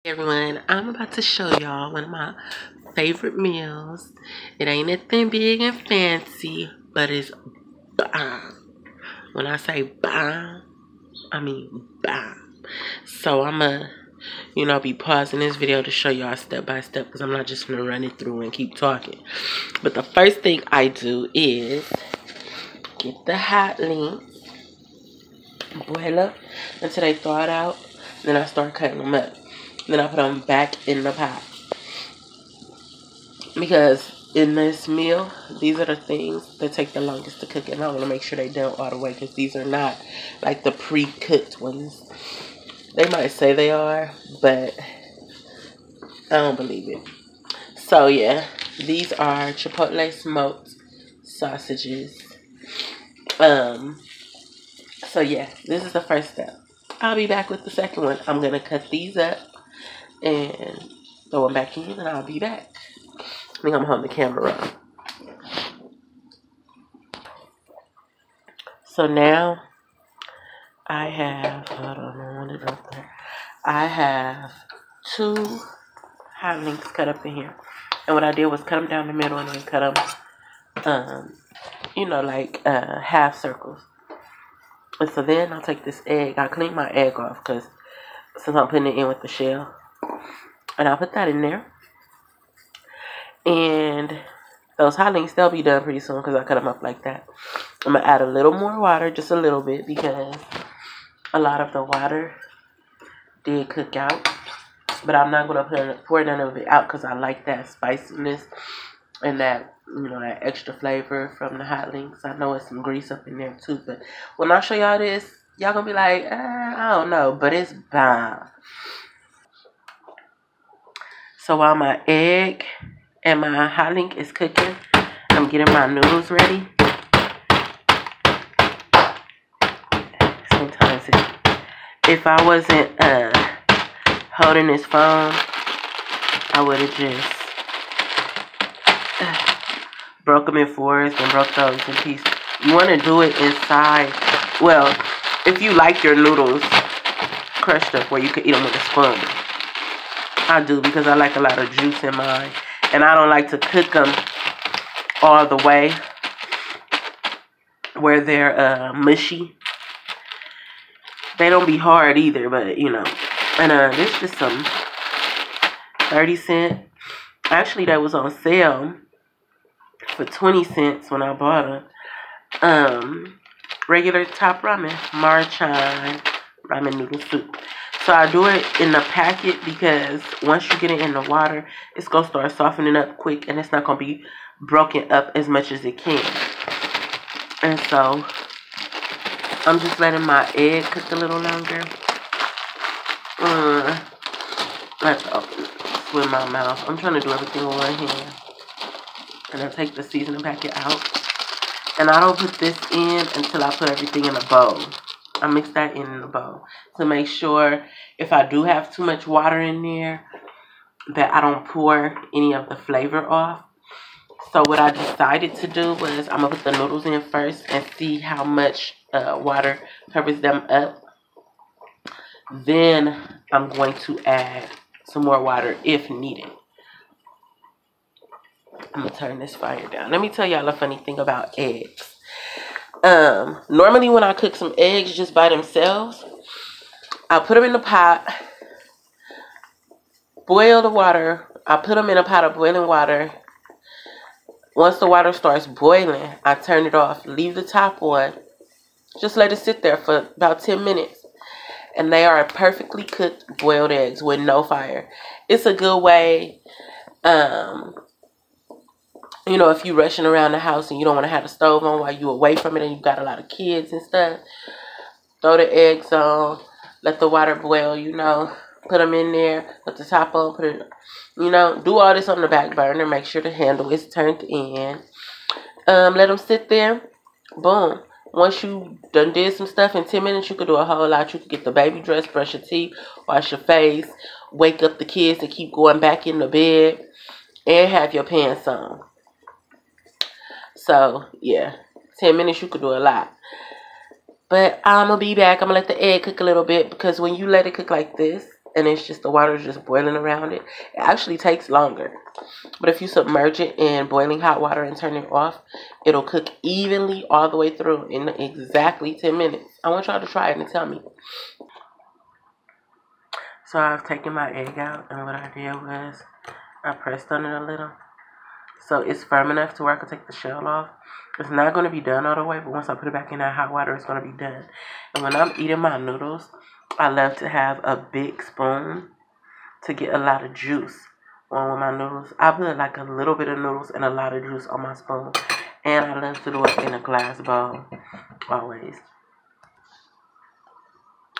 Hey everyone, I'm about to show y'all one of my favorite meals. It ain't nothing big and fancy, but it's bomb. When I say bomb, I mean bomb. So I'ma, be pausing this video to show y'all step by step because I'm not just gonna run it through and keep talking. But the first thing I do is get the hot link, boil up until they thaw it out. Then I start cutting them up. Then I put them back in the pot. Because in this meal, these are the things that take the longest to cook. And I want to make sure they done all the way because these are not like the pre-cooked ones. They might say they are, but I don't believe it. So yeah, these are chipotle smoked sausages. So yeah, this is the first step. I'll be back with the second one. I'm going to cut these up and throw them back in and I'll be back. I think I'm holding the camera up. So now I have, hold on, I want it up there. I have 2 hot links cut up in here. And what I did was cut them down the middle and then cut them, like half circles. And so then I'll take this egg. I clean my egg off because since I'm putting it in with the shell. And I'll put that in there. And those hot links, they'll be done pretty soon because I cut them up like that. I'm going to add a little more water, just a little bit, because a lot of the water did cook out. But I'm not going to pour none of it out because I like that spiciness and that, that extra flavor from the hot links. I know it's some grease up in there too, but when I show y'all this, y'all going to be like, I don't know, but it's bomb. So while my egg and my hot link is cooking, I'm getting my noodles ready. Sometimes if I wasn't holding this phone, I would have just broke them in 4s and broke those in pieces. You want to do it inside. Well, if you like your noodles crushed up where you can eat them with a spoon. I do because I like a lot of juice in mine. And I don't like to cook them all the way where they're mushy. They don't be hard either, but And this is just some 30-cent. Actually, that was on sale for 20 cents when I bought them. Regular top ramen, Marchan ramen noodle soup. So I do it in the packet because once you get it in the water, it's going to start softening up quick and it's not going to be broken up as much as it can. And so I'm just letting my egg cook a little longer. Let's swim my mouth. I'm trying to do everything with one hand. And I take the seasoning packet out. And I don't put this in until I put everything in a bowl. I mix that in the bowl to make sure if I do have too much water in there that I don't pour any of the flavor off. So what I decided to do was I'm going to put the noodles in first and see how much water covers them up. Then I'm going to add some more water if needed. I'm going to turn this fire down. Let me tell y'all a funny thing about eggs. Normally when I cook some eggs just by themselves, I put them in the pot, boil the water. I put them in a pot of boiling water. Once the water starts boiling, I turn it off, leave the top on, just let it sit there for about 10 minutes. And they are perfectly cooked boiled eggs with no fire. It's a good way, if you're rushing around the house and you don't want to have the stove on while you're away from it and you've got a lot of kids and stuff, throw the eggs on, let the water boil, put them in there, put the top on, put it, do all this on the back burner, make sure the handle is turned in. Let them sit there, boom. Once you done did some stuff in 10 minutes, you could do a whole lot. You could get the baby dressed, brush your teeth, wash your face, wake up the kids and keep going back in the bed, and have your pants on. So, yeah, 10 minutes, you could do a lot. But I'm going to be back. I'm going to let the egg cook a little bit because when you let it cook like this, and it's just the water is just boiling around it, it actually takes longer. But if you submerge it in boiling hot water and turn it off, it'll cook evenly all the way through in exactly 10 minutes. I want y'all to try it and tell me. So I've taken my egg out, and what I did was I pressed on it a little. So it's firm enough to where I can take the shell off. It's not going to be done all the way, but once I put it back in that hot water, it's going to be done. And when I'm eating my noodles, I love to have a big spoon to get a lot of juice on with my noodles. I put like a little bit of noodles and a lot of juice on my spoon. And I love to do it in a glass bowl, always.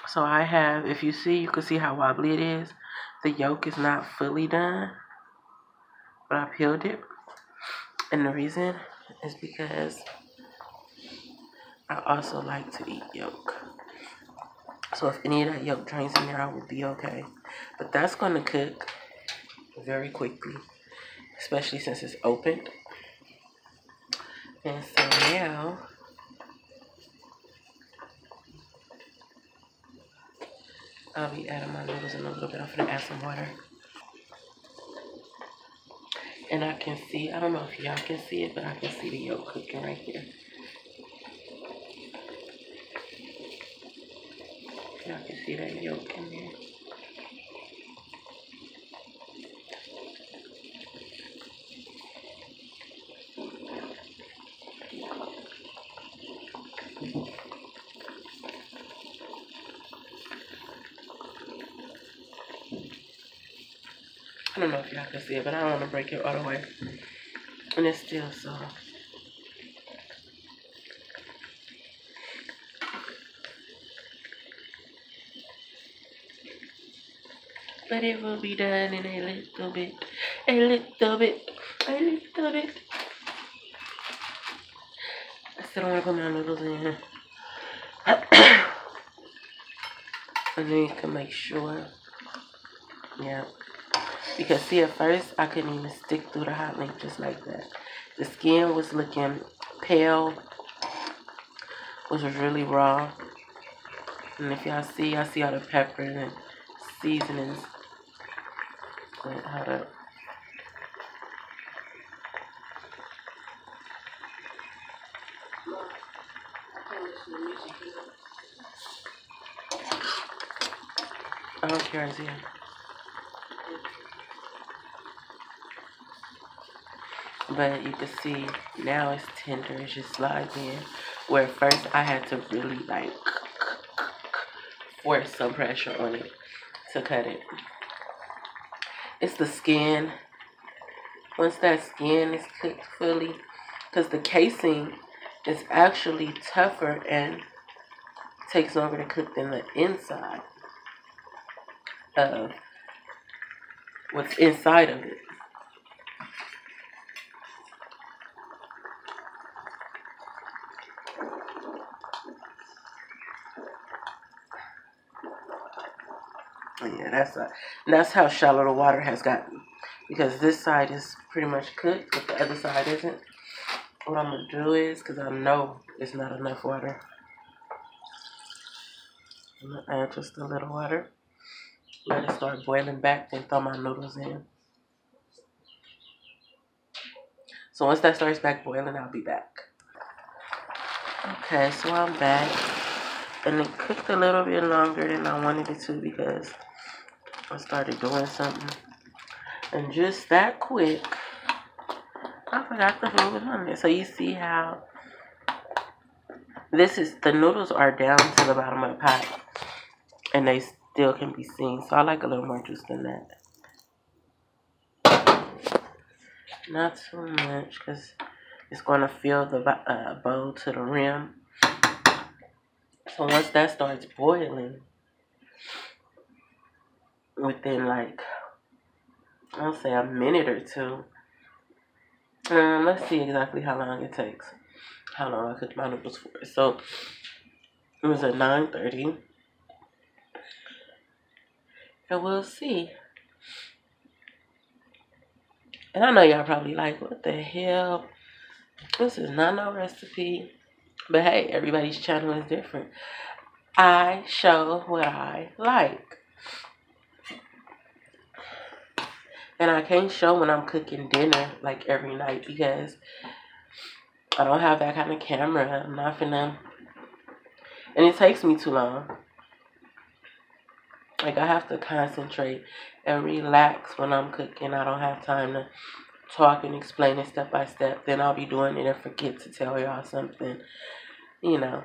So I have, if you see, you can see how wobbly it is. The yolk is not fully done, but I peeled it. And the reason is because I also like to eat yolk. So if any of that yolk drains in there, I would be okay. But that's going to cook very quickly, especially since it's opened. And so now, I'll be adding my noodles in a little bit. I'm going to add some water. And I can see, I don't know if y'all can see it, but I can see the yolk cooking right here. Y'all can see that yolk in there. I don't know if y'all can see it, but I don't want to break it all the way. And it's still soft. But it will be done in a little bit. A little bit. A little bit. I still don't want to put my noodles in here. And then you can make sure. Yeah. Because see, at first, I couldn't even stick through the hot link just like that. The skin was looking pale, which was really raw. And if y'all see, I see all the peppers and seasonings. Wait, hold up. I don't care, Isaiah. But you can see now it's tender, it just slides in. Where at first I had to really like force some pressure on it to cut it. It's the skin. Once that skin is cooked fully, because the casing is actually tougher and takes longer to cook than the inside of what's inside of it. Yeah, that's how shallow the water has gotten. Because this side is pretty much cooked, but the other side isn't. What I'm going to do is, because I know it's not enough water, I'm going to add just a little water. Let it start boiling back, then throw my noodles in. So once that starts back boiling, I'll be back. Okay, so I'm back. And it cooked a little bit longer than I wanted it to because I started doing something. And just that quick, I forgot the food was on there. So you see how the noodles are down to the bottom of the pot. And they still can be seen. So I like a little more juice than that. Not too much because it's going to fill the bowl to the rim. So once that starts boiling, within like, I'll say a minute or two. Let's see exactly how long it takes. How long I cooked my noodles for. So it was at 9:30. And we'll see. And I know y'all probably like, what the hell? This is not no recipe. But hey, everybody's channel is different. I show what I like. And I can't show when I'm cooking dinner like every night because I don't have that kind of camera. I'm not finna, and it takes me too long. Like, I have to concentrate and relax when I'm cooking. I don't have time to talk and explain it step by step. Then I'll be doing it and forget to tell y'all something, you know.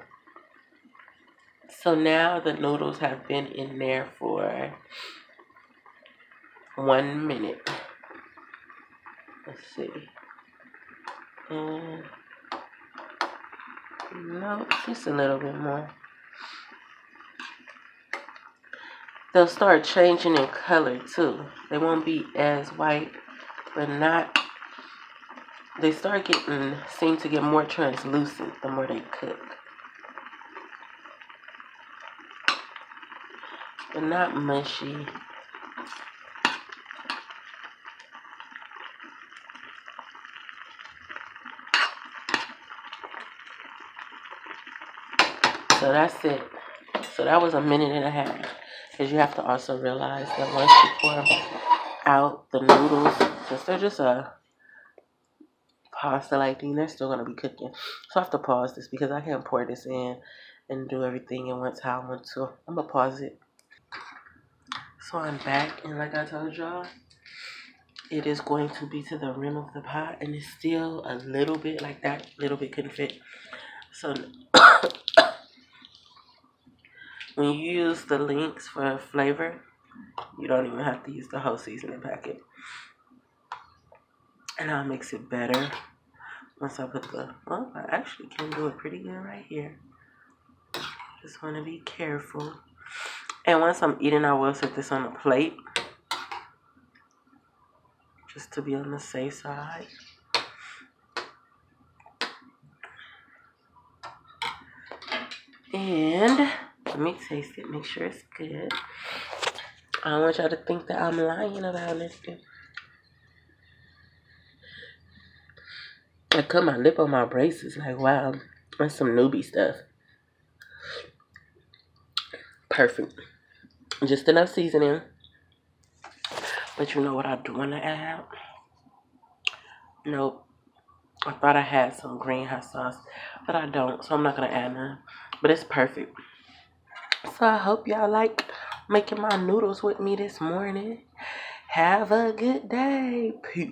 So now the noodles have been in there for 1 minute. Let's see. And no, just a little bit more. They'll start changing in color too. They won't be as white, but not. They seem to get more translucent the more they cook. But not mushy. So that's it. So that was 1.5 minutes. Because you have to also realize that once you pour out the noodles, since they're just a pasta like thing, they're still going to be cooking. So I have to pause this because I can't pour this in and do everything in one time. So I'm going to pause it. So I'm back, and like I told y'all, it is going to be to the rim of the pot, and it's still a little bit like that. Little bit couldn't fit. So when you use the links for flavor, you don't even have to use the whole seasoning packet. And I'll mix it better once I put well, I actually can do it pretty good right here. Just want to be careful. And once I'm eating, I will set this on a plate, just to be on the safe side. And let me taste it, make sure it's good. I don't want y'all to think that I'm lying about this. I cut my lip on my braces. Like, wow, that's some newbie stuff. Perfect. Just enough seasoning. But you know what I do want to add? Nope. I thought I had some green hot sauce, but I don't, so I'm not going to add none. But it's perfect. So I hope y'all like making my noodles with me this morning. Have a good day. Peace.